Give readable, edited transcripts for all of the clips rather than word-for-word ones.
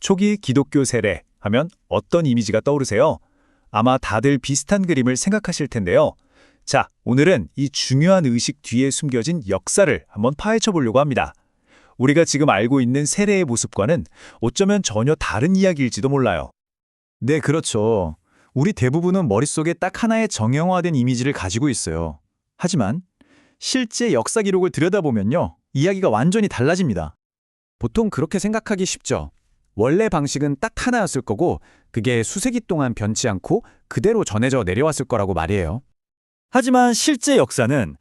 초기 기독교 세례 하면 어떤 이미지가 떠오르세요? 아마 다들 비슷한 그림을 생각하실 텐데요. 자, 오늘은 이 중요한 의식 뒤에 숨겨진 역사를 한번 파헤쳐 보려고 합니다. 우리가 지금 알고 있는 세례의 모습과는 어쩌면 전혀 다른 이야기일지도 몰라요. 네, 그렇죠. 우리 대부분은 머릿속에 딱 하나의 정형화된 이미지를 가지고 있어요. 하지만 실제 역사 기록을 들여다보면요, 이야기가 완전히 달라집니다. 보통 그렇게 생각하기 쉽죠. 원래 방식은 딱 하나였을 거고 그게 수세기 동안 변치 않고 그대로 전해져 내려왔을 거라고 말이에요. 하지만 실제 역사는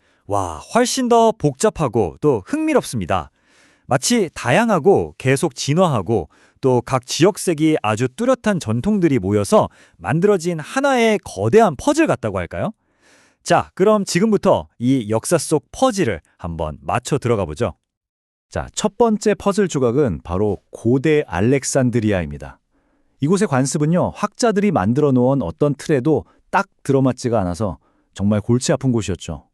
훨씬 더 복잡하고 또 흥미롭습니다. 마치 다양하고 계속 진화하고 또 각 지역색이 아주 뚜렷한 전통들이 모여서 만들어진 하나의 거대한 퍼즐 같다고 할까요? 자, 그럼 지금부터 이 역사 속 퍼즐을 한번 맞춰 들어가 보죠. 자, 첫 번째 퍼즐 조각은 바로 고대 알렉산드리아입니다. 이곳의 관습은요, 학자들이 만들어 놓은 어떤 틀에도 딱 들어맞지가 않아서 정말 골치 아픈 곳이었죠.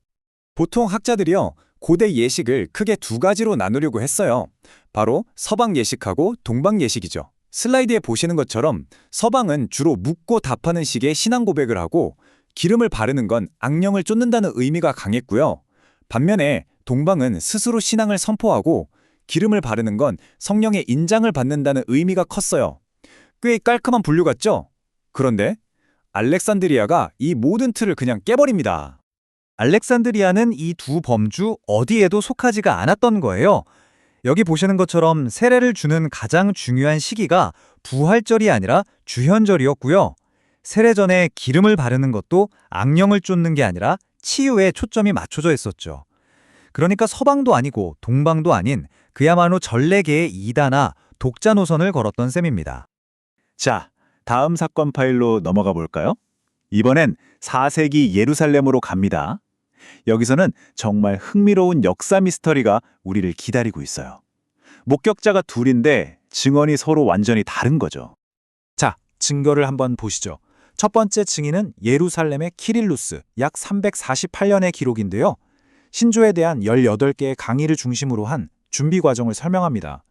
보통 학자들이요, 고대 예식을 크게 두 가지로 나누려고 했어요. 바로 서방 예식하고 동방 예식이죠. 슬라이드에 보시는 것처럼 서방은 주로 묻고 답하는 식의 신앙 고백을 하고 기름을 바르는 건 악령을 쫓는다는 의미가 강했고요. 반면에 동방은 스스로 신앙을 선포하고 기름을 바르는 건 성령의 인장을 받는다는 의미가 컸어요. 꽤 깔끔한 분류 같죠? 그런데 알렉산드리아가 이 모든 틀을 그냥 깨버립니다. 알렉산드리아는 이 두 범주 어디에도 속하지가 않았던 거예요. 여기 보시는 것처럼 세례를 주는 가장 중요한 시기가 부활절이 아니라 주현절이었고요. 세례 전에 기름을 바르는 것도 악령을 쫓는 게 아니라 치유에 초점이 맞춰져 있었죠. 그러니까 서방도 아니고 동방도 아닌 그야말로 전래계의 이단아 독자 노선을 걸었던 셈입니다. 자, 다음 사건 파일로 넘어가 볼까요? 이번엔 4세기 예루살렘으로 갑니다. 여기서는 정말 흥미로운 역사 미스터리가 우리를 기다리고 있어요. 목격자가 둘인데 증언이 서로 완전히 다른 거죠. 자, 증거를 한번 보시죠. 첫 번째 증인은 예루살렘의 키릴루스, 약 348년의 기록인데요. 신조에 대한 18개의 강의를 중심으로 한 준비 과정을 설명합니다.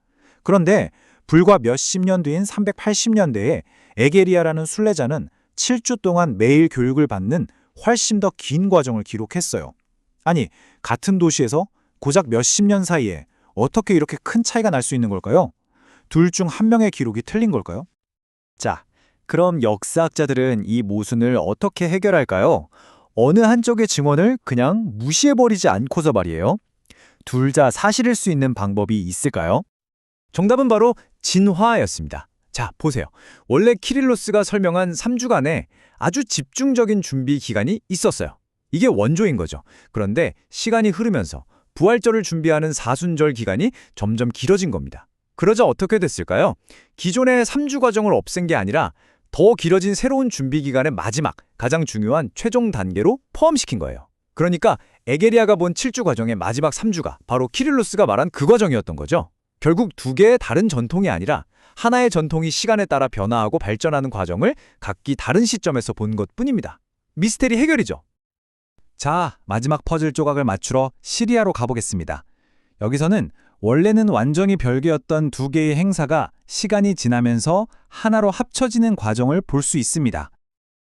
그런데 불과 몇십 년 뒤인 380년대에 에게리아라는 순례자는 7주 동안 매일 교육을 받는 훨씬 더 긴 과정을 기록했어요. 아니, 같은 도시에서 고작 몇십 년 사이에 어떻게 이렇게 큰 차이가 날 수 있는 걸까요? 둘 중 한 명의 기록이 틀린 걸까요? 자, 그럼 역사학자들은 이 모순을 어떻게 해결할까요? 어느 한쪽의 증언을 그냥 무시해버리지 않고서 말이에요. 둘 다 사실일 수 있는 방법이 있을까요? 정답은 바로 진화였습니다. 자, 보세요. 원래 키릴로스가 설명한 3주간의 아주 집중적인 준비 기간이 있었어요. 이게 원조인 거죠. 그런데 시간이 흐르면서 부활절을 준비하는 사순절 기간이 점점 길어진 겁니다. 그러자 어떻게 됐을까요? 기존의 3주 과정을 없앤 게 아니라 더 길어진 새로운 준비 기간의 마지막, 가장 중요한 최종 단계로 포함시킨 거예요. 그러니까 에게리아가 본 7주 과정의 마지막 3주가 바로 키릴로스가 말한 그 과정이었던 거죠. 결국 두 개의 다른 전통이 아니라 하나의 전통이 시간에 따라 변화하고 발전하는 과정을 각기 다른 시점에서 본 것뿐입니다. 미스테리 해결이죠. 자, 마지막 퍼즐 조각을 맞추러 시리아로 가보겠습니다. 여기서는 원래는 완전히 별개였던 두 개의 행사가 시간이 지나면서 하나로 합쳐지는 과정을 볼 수 있습니다.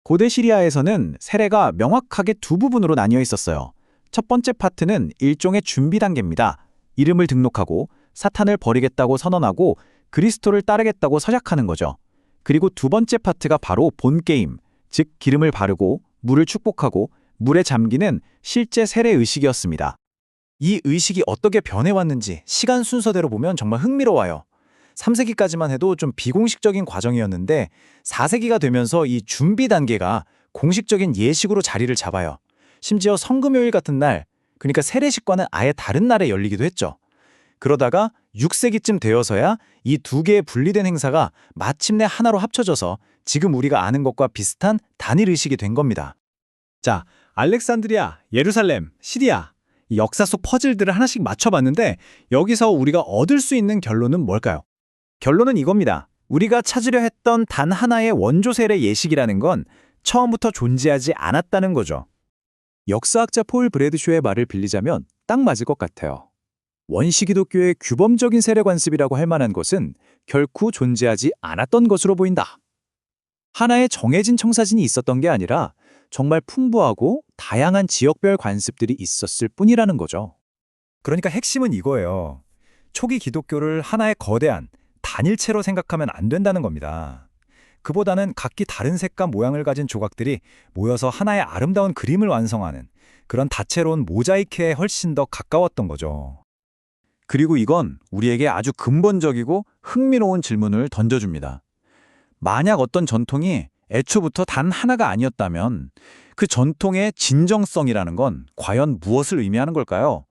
고대 시리아에서는 세례가 명확하게 두 부분으로 나뉘어 있었어요. 첫 번째 파트는 일종의 준비 단계입니다. 이름을 등록하고 사탄을 버리겠다고 선언하고 그리스도를 따르겠다고 서약하는 거죠. 그리고 두 번째 파트가 바로 본 게임, 즉 기름을 바르고 물을 축복하고 물에 잠기는 실제 세례 의식이었습니다. 이 의식이 어떻게 변해왔는지 시간 순서대로 보면 정말 흥미로워요. 3세기까지만 해도 좀 비공식적인 과정이었는데 4세기가 되면서 이 준비 단계가 공식적인 예식으로 자리를 잡아요. 심지어 성금요일 같은 날, 그러니까 세례식과는 아예 다른 날에 열리기도 했죠. 그러다가 6세기쯤 되어서야 이 두 개의 분리된 행사가 마침내 하나로 합쳐져서 지금 우리가 아는 것과 비슷한 단일 의식이 된 겁니다. 자, 알렉산드리아, 예루살렘, 시리아, 이 역사 속 퍼즐들을 하나씩 맞춰봤는데 여기서 우리가 얻을 수 있는 결론은 뭘까요? 결론은 이겁니다. 우리가 찾으려 했던 단 하나의 원조 세례 예식이라는 건 처음부터 존재하지 않았다는 거죠. 역사학자 폴 브래드쇼의 말을 빌리자면 딱 맞을 것 같아요. 원시 기독교의 규범적인 세례 관습이라고 할 만한 것은 결코 존재하지 않았던 것으로 보인다. 하나의 정해진 청사진이 있었던 게 아니라 정말 풍부하고 다양한 지역별 관습들이 있었을 뿐이라는 거죠. 그러니까 핵심은 이거예요. 초기 기독교를 하나의 거대한 단일체로 생각하면 안 된다는 겁니다. 그보다는 각기 다른 색과 모양을 가진 조각들이 모여서 하나의 아름다운 그림을 완성하는 그런 다채로운 모자이크에 훨씬 더 가까웠던 거죠. 그리고 이건 우리에게 아주 근본적이고 흥미로운 질문을 던져줍니다. 만약 어떤 전통이 애초부터 단 하나가 아니었다면 그 전통의 진정성이라는 건 과연 무엇을 의미하는 걸까요?